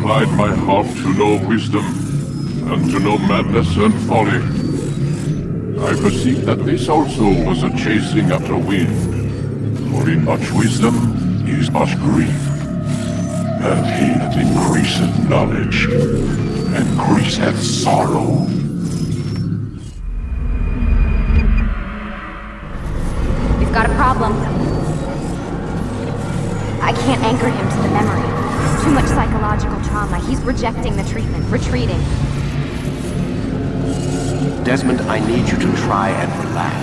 incline my heart to know wisdom, and to know madness and folly. I perceive that this also was a chasing after wind. For in much wisdom is much grief. And he that increaseth knowledge increaseth sorrow. We've got a problem. I can't anchor him to the memory. Too much psychological trauma. He's rejecting the treatment, retreating. Desmond, I need you to try and relax.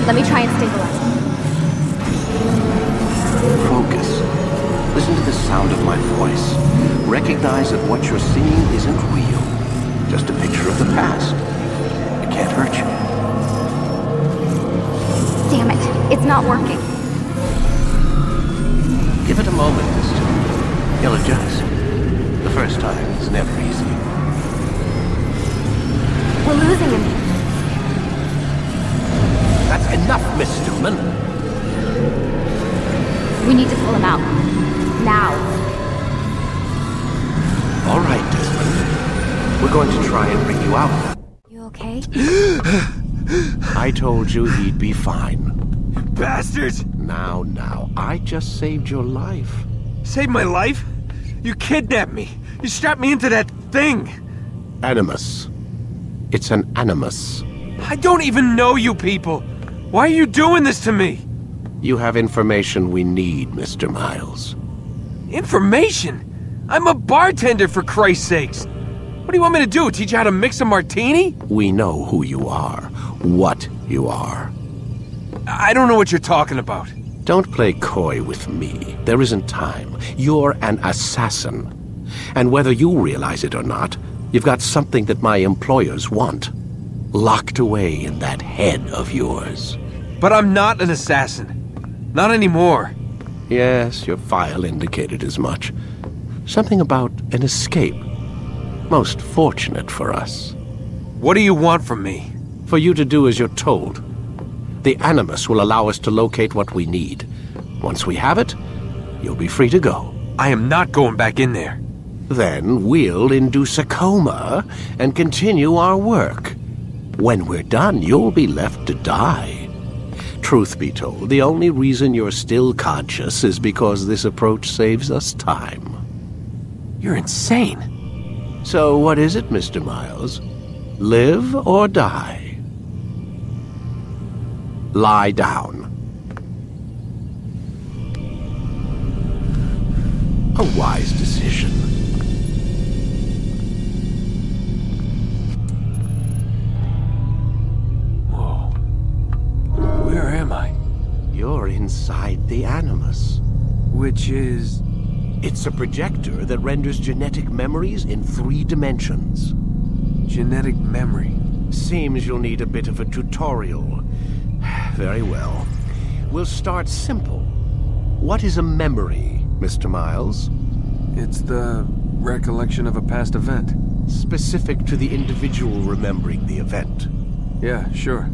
Let me try and stabilize him. Focus. Listen to the sound of my voice. Recognize that what you're seeing isn't real. Just a picture of the past. It can't hurt you. Damn it, it's not working. Give it a moment this time. He'll adjust. The first time is never easy. We're losing him. That's enough, Miss Stillman. We need to pull him out. Now. All right, Desmond. We're going to try and bring you out. You okay? I told you he'd be fine. Bastards! Now, I just saved your life. Saved my life? You kidnapped me. You strapped me into that thing. Animus. It's an animus. I don't even know you people. Why are you doing this to me? You have information we need, Mr. Miles. Information? I'm a bartender, for Christ's sakes. What do you want me to do? Teach you how to mix a martini? We know who you are. What you are. I don't know what you're talking about. Don't play coy with me. There isn't time. You're an assassin. And whether you realize it or not, you've got something that my employers want. Locked away in that head of yours. But I'm not an assassin. Not anymore. Yes, your file indicated as much. Something about an escape. Most fortunate for us. What do you want from me? For you to do as you're told. The Animus will allow us to locate what we need. Once we have it, you'll be free to go. I am not going back in there. Then we'll induce a coma and continue our work. When we're done, you'll be left to die. Truth be told, the only reason you're still conscious is because this approach saves us time. You're insane. So what is it, Mr. Miles? Live or die? Lie down. A wise decision. Whoa. Where am I? You're inside the Animus. Which is... It's a projector that renders genetic memories in 3 dimensions. Genetic memory. Seems you'll need a bit of a tutorial. Very well. We'll start simple. What is a memory, Mr. Miles? It's the recollection of a past event. Specific to the individual remembering the event. Yeah, sure.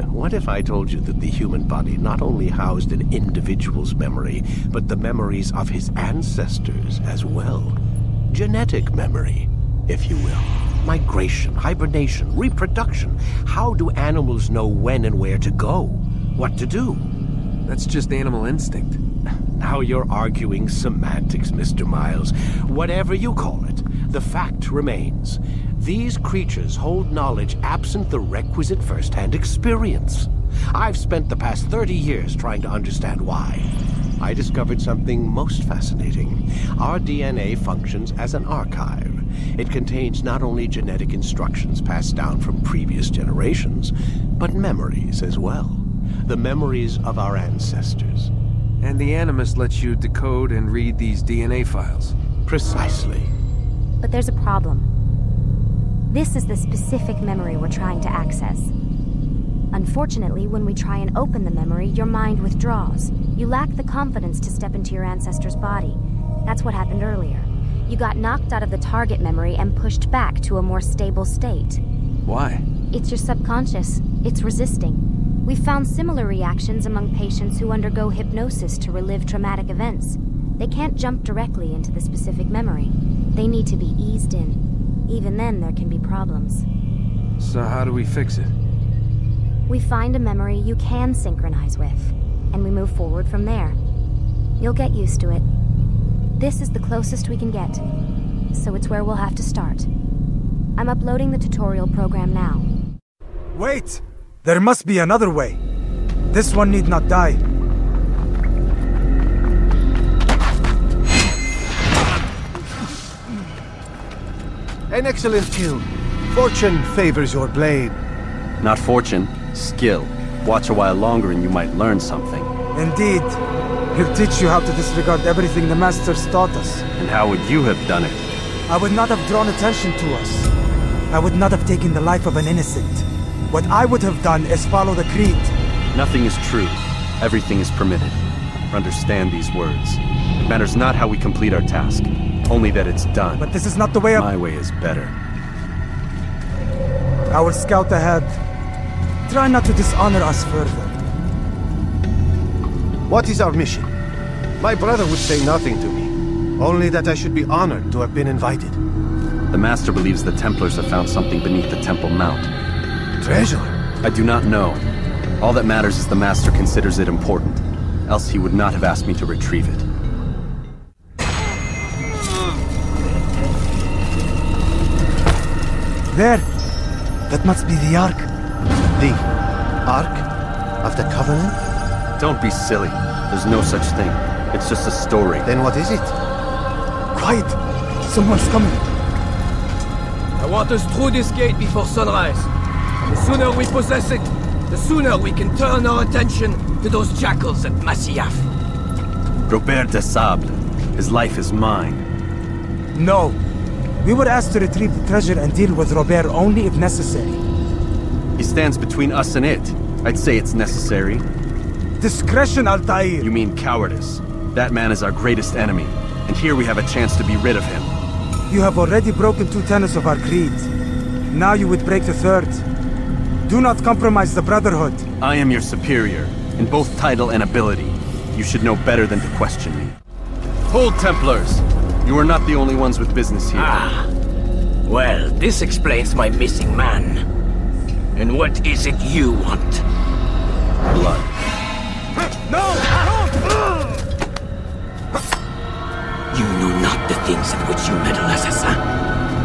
What if I told you that the human body not only housed an individual's memory, but the memories of his ancestors as well? Genetic memory, if you will. Migration, hibernation, reproduction. How do animals know when and where to go? What to do? That's just animal instinct. Now you're arguing semantics, Mr. Miles. Whatever you call it, the fact remains. These creatures hold knowledge absent the requisite first-hand experience. I've spent the past 30 years trying to understand why. I discovered something most fascinating. Our DNA functions as an archive. It contains not only genetic instructions passed down from previous generations, but memories as well. The memories of our ancestors. And the Animus lets you decode and read these DNA files. Precisely. But there's a problem. This is the specific memory we're trying to access. Unfortunately, when we try and open the memory, your mind withdraws. You lack the confidence to step into your ancestor's body. That's what happened earlier. You got knocked out of the target memory and pushed back to a more stable state. Why? It's your subconscious. It's resisting. We've found similar reactions among patients who undergo hypnosis to relive traumatic events. They can't jump directly into the specific memory. They need to be eased in. Even then, there can be problems. So how do we fix it? We find a memory you can synchronize with, and we move forward from there. You'll get used to it. This is the closest we can get, so it's where we'll have to start. I'm uploading the tutorial program now. Wait! There must be another way. This one need not die. An excellent kill. Fortune favors your blade. Not fortune, skill. Watch a while longer and you might learn something. Indeed. He'll teach you how to disregard everything the Masters taught us. And how would you have done it? I would not have drawn attention to us. I would not have taken the life of an innocent. What I would have done is follow the creed. Nothing is true. Everything is permitted. Understand these words. It matters not how we complete our task, only that it's done. But this is not the way of... My way is better. I will scout ahead. Try not to dishonor us further. What is our mission? My brother would say nothing to me. Only that I should be honored to have been invited. The Master believes the Templars have found something beneath the Temple Mount. Treasure? I do not know. All that matters is the Master considers it important. Else he would not have asked me to retrieve it. There! That must be the Ark. The Ark of the Covenant? Don't be silly. There's no such thing. It's just a story. Then what is it? Quiet! Someone's coming. I want us through this gate before sunrise. The sooner we possess it, the sooner we can turn our attention to those jackals at Masyaf. Robert de Sable. His life is mine. No. We were asked to retrieve the treasure and deal with Robert only if necessary. He stands between us and it. I'd say it's necessary. Discretion, Altair! You mean cowardice. That man is our greatest enemy, and here we have a chance to be rid of him. You have already broken 2 tenets of our creed. Now you would break the 3rd. Do not compromise the Brotherhood. I am your superior, in both title and ability. You should know better than to question me. Hold, Templars! You are not the only ones with business here. Ah. Well, this explains my missing man. And what is it you want? Blood. No! You know not the things at which you meddle, assassin.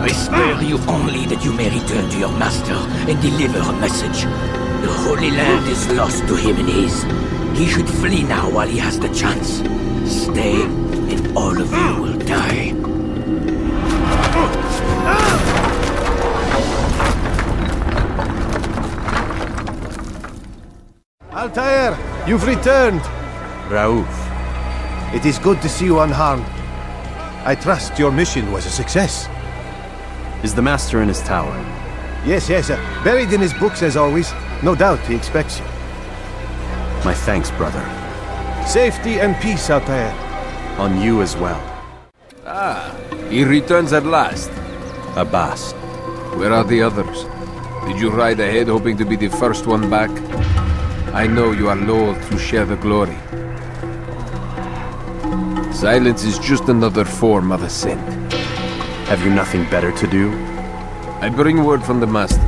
I spare you only that you may return to your master and deliver a message. The Holy Land is lost to him and his. He should flee now while he has the chance. Stay, and all of you will die. Altair, you've returned. Raouf. It is good to see you unharmed. I trust your mission was a success. Is the Master in his tower? Yes, buried in his books as always. No doubt he expects you. My thanks, brother. Safety and peace, Altair. On you as well. Ah, he returns at last. Abbas. Where are the others? Did you ride ahead hoping to be the first one back? I know you are loath to share the glory. Silence is just another form of assent. Have you nothing better to do? I bring word from the Master.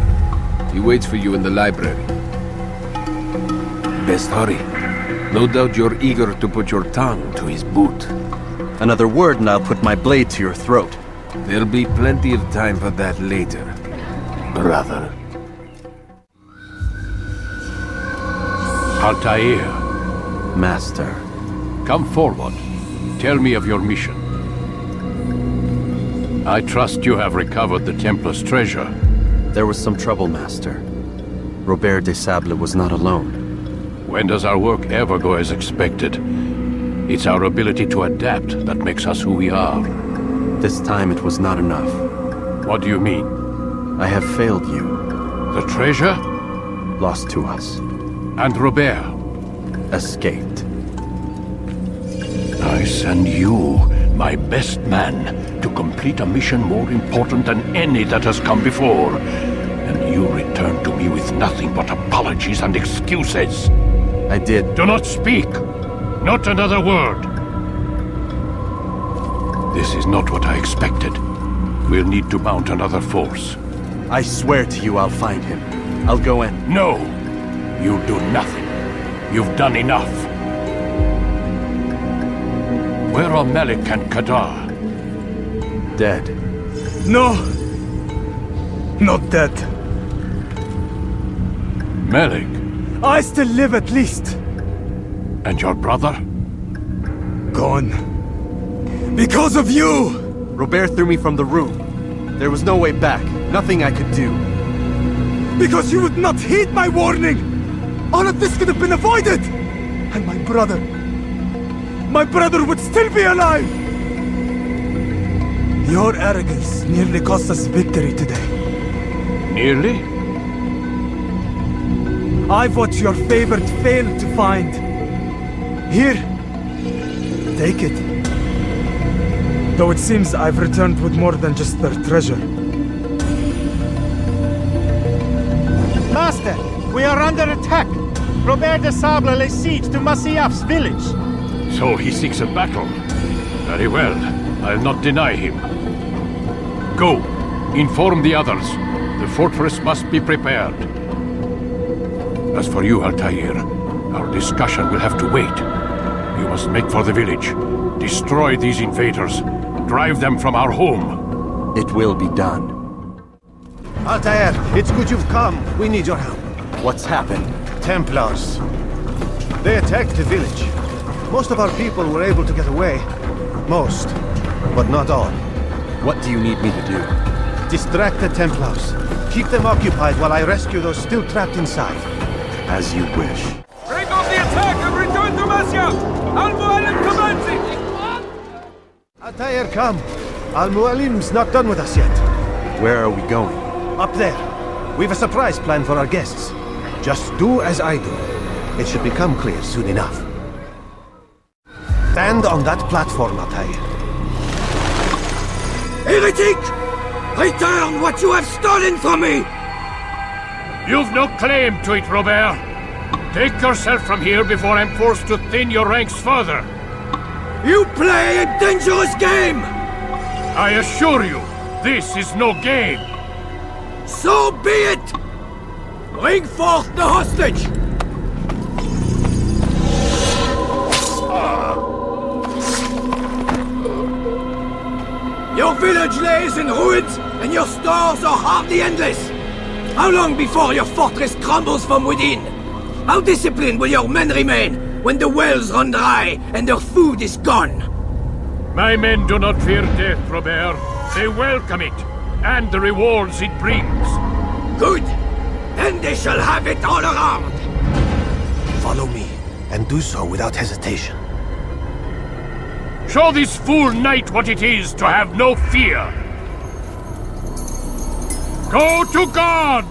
He waits for you in the library. Best hurry. No doubt you're eager to put your tongue to his boot. Another word and I'll put my blade to your throat. There'll be plenty of time for that later, brother. Altair, Master. come forward. Tell me of your mission. I trust you have recovered the Templar's treasure. There was some trouble, Master. Robert de Sable was not alone. When does our work ever go as expected? It's our ability to adapt that makes us who we are. This time it was not enough. What do you mean? I have failed you. The treasure? Lost to us. And Robert? Escaped. I send you, my best man, to complete a mission more important than any that has come before. And you return to me with nothing but apologies and excuses. I did. Do not speak! Not another word! This is not what I expected. We'll need to mount another force. I swear to you I'll find him. I'll go in. No! You'll do nothing. You've done enough. Where are Malik and Kadar? Dead. No! Not dead. Malik? I still live at least. And your brother? Gone. Because of you! Robert threw me from the room. There was no way back. Nothing I could do. Because you would not heed my warning! All of this could have been avoided! And my brother would still be alive! Your arrogance nearly cost us victory today. Nearly? I've what your favored failed to find. Here, take it. Though it seems I've returned with more than just their treasure. Master, we are under attack. Robert de Sable lays siege to Masyaf's village. So he seeks a battle. Very well. I'll not deny him. Go. Inform the others. The fortress must be prepared. As for you, Altair, our discussion will have to wait. You must make for the village. Destroy these invaders. Drive them from our home. It will be done. Altair, it's good you've come. We need your help. What's happened? Templars. They attacked the village. Most of our people were able to get away. Most, but not all. What do you need me to do? Distract the Templars. Keep them occupied while I rescue those still trapped inside. As you wish. Break off the attack and return to Masyaf! Al-Mualim commencing! Altair, come. Al-Mualim's not done with us yet. Where are we going? Up there. We've a surprise plan for our guests. Just do as I do. It should become clear soon enough. Stand on that platform, Altair. Heretic! Return what you have stolen from me! You've no claim to it, Robert. Take yourself from here before I'm forced to thin your ranks further. You play a dangerous game! I assure you, this is no game. So be it! Bring forth the hostage! Your village lays in ruins, and your stores are hardly endless. How long before your fortress crumbles from within? How disciplined will your men remain when the wells run dry and their food is gone? My men do not fear death, Robert. They welcome it, and the rewards it brings. Good. Then they shall have it all around. Follow me, and do so without hesitation. Show this fool knight what it is to have no fear. Go to God!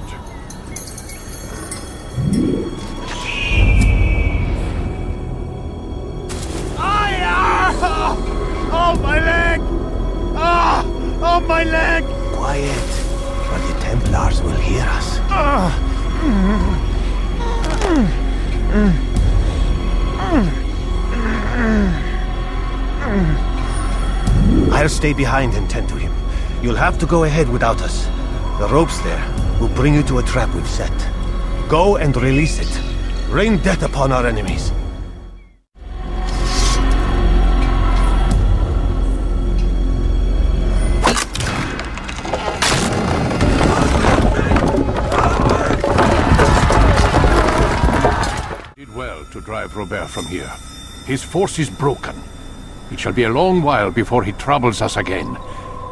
Oh, my leg! Ah! Oh, my leg! Quiet, or the Templars will hear us. I'll stay behind and tend to him. You'll have to go ahead without us. The ropes there will bring you to a trap we've set. Go and release it. Rain death upon our enemies. Did well to drive Robert from here. His force is broken. It shall be a long while before he troubles us again.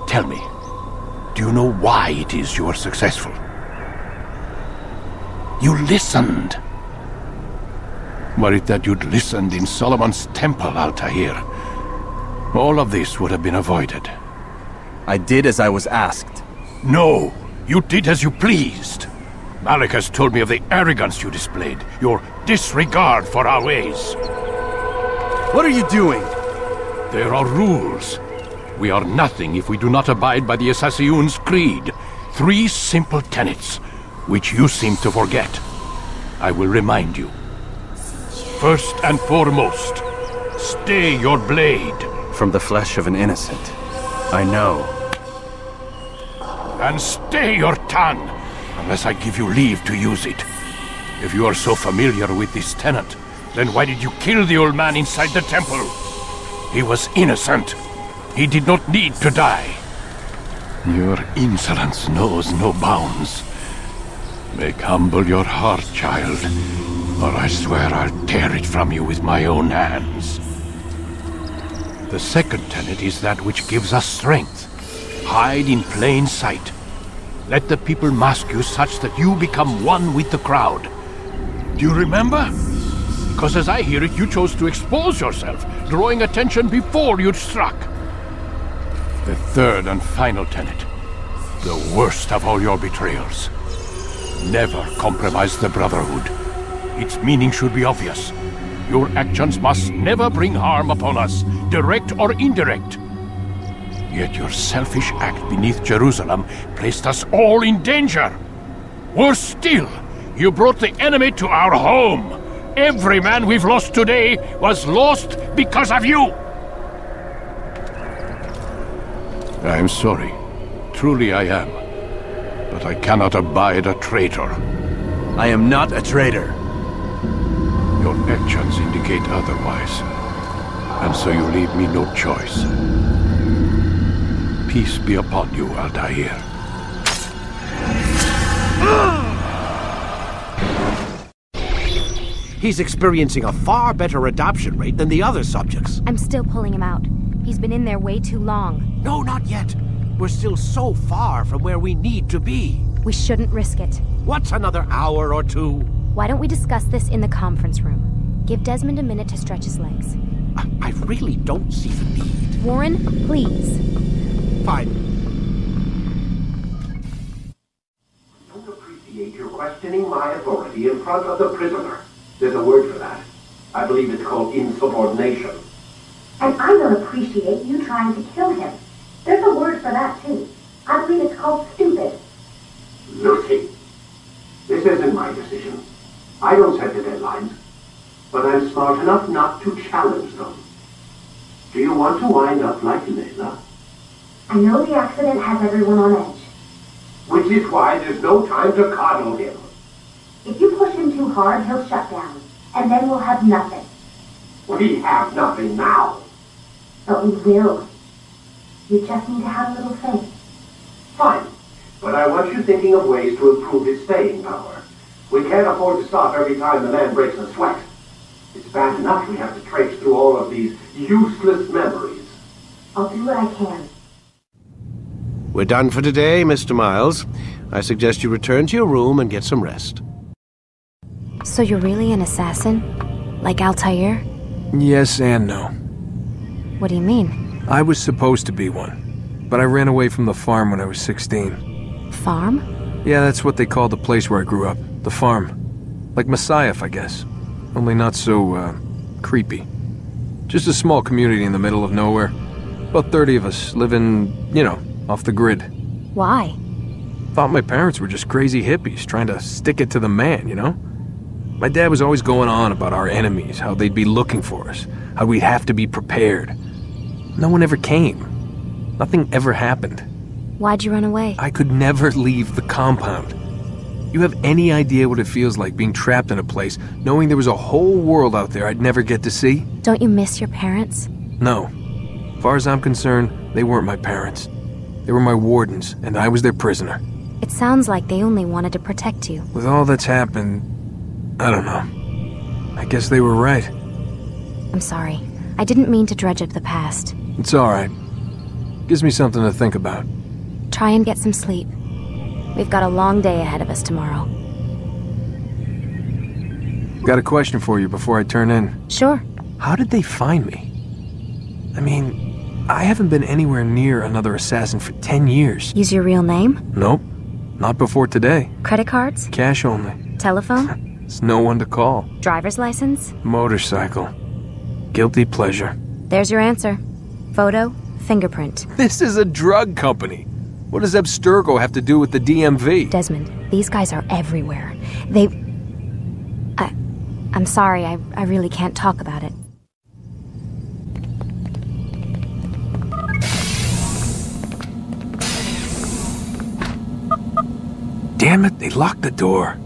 Tell me, do you know why it is you are successful? You listened. Were it that you'd listened in Solomon's temple, Altair, all of this would have been avoided. I did as I was asked. No, you did as you pleased. Malik has told me of the arrogance you displayed, your disregard for our ways. What are you doing? There are rules. We are nothing if we do not abide by the Assassin's creed. 3 simple tenets, which you seem to forget. I will remind you. First and foremost, stay your blade. From the flesh of an innocent. I know. And stay your tongue, unless I give you leave to use it. If you are so familiar with this tenant, then why did you kill the old man inside the temple? He was innocent. He did not need to die. Your insolence knows no bounds. Make humble your heart, child, or I swear I'll tear it from you with my own hands. The second tenet is that which gives us strength. Hide in plain sight. Let the people mask you such that you become one with the crowd. Do you remember? Because as I hear it, you chose to expose yourself, drawing attention before you'd struck. The third and final tenet. The worst of all your betrayals. Never compromise the Brotherhood. Its meaning should be obvious. Your actions must never bring harm upon us, direct or indirect. Yet your selfish act beneath Jerusalem placed us all in danger. Worse still, you brought the enemy to our home. Every man we've lost today was lost because of you. I'm sorry. Truly I am. But I cannot abide a traitor. I am not a traitor. Your actions indicate otherwise. And so you leave me no choice. Peace be upon you, Altair. He's experiencing a far better adoption rate than the other subjects. I'm still pulling him out. He's been in there way too long. No, not yet. We're still so far from where we need to be. We shouldn't risk it. What's another hour or two? Why don't we discuss this in the conference room? Give Desmond a minute to stretch his legs. I really don't see the need. Warren, please. Fine. I don't appreciate your questioning my authority in front of the prisoner. There's a word for that. I believe it's called insubordination. And I don't appreciate you trying to kill him. There's a word for that, too. I believe it's called stupid. Lucy, this isn't my decision. I don't set the deadlines. But I'm smart enough not to challenge them. Do you want to wind up like Layla? I know the accident has everyone on edge. Which is why there's no time to coddle him. If you push him too hard, he'll shut down. And then we'll have nothing. We have nothing now. But we will. You just need to have a little faith. Fine. But I want you thinking of ways to improve his staying power. We can't afford to stop every time the man breaks a sweat. It's bad enough we have to traipse through all of these useless memories. I'll do what I can. We're done for today, Mr. Miles. I suggest you return to your room and get some rest. So you're really an assassin? Like Altair? Yes and no. What do you mean? I was supposed to be one, but I ran away from the farm when I was 16. Farm? Yeah, that's what they called the place where I grew up. The farm. Like Messiah, I guess. Only not so, creepy. Just a small community in the middle of nowhere. About 30 of us, living, off the grid. Why? Thought my parents were just crazy hippies trying to stick it to the man, My dad was always going on about our enemies, how they'd be looking for us, how we'd have to be prepared. No one ever came. Nothing ever happened. Why'd you run away? I could never leave the compound. You have any idea what it feels like being trapped in a place, knowing there was a whole world out there I'd never get to see? Don't you miss your parents? No. As far as I'm concerned, they weren't my parents. They were my wardens, and I was their prisoner. It sounds like they only wanted to protect you. With all that's happened, I don't know. I guess they were right. I'm sorry. I didn't mean to dredge up the past. It's alright. Gives me something to think about. Try and get some sleep. We've got a long day ahead of us tomorrow. Got a question for you before I turn in. Sure. How did they find me? I mean, I haven't been anywhere near another assassin for 10 years. Use your real name? Nope. Not before today. Credit cards? Cash only. Telephone? There's no one to call. Driver's license? Motorcycle. Guilty pleasure. There's your answer. Photo, fingerprint. This is a drug company. What does Abstergo have to do with the DMV? Desmond, these guys are everywhere. I'm sorry, I really can't talk about it. Damn it, they locked the door.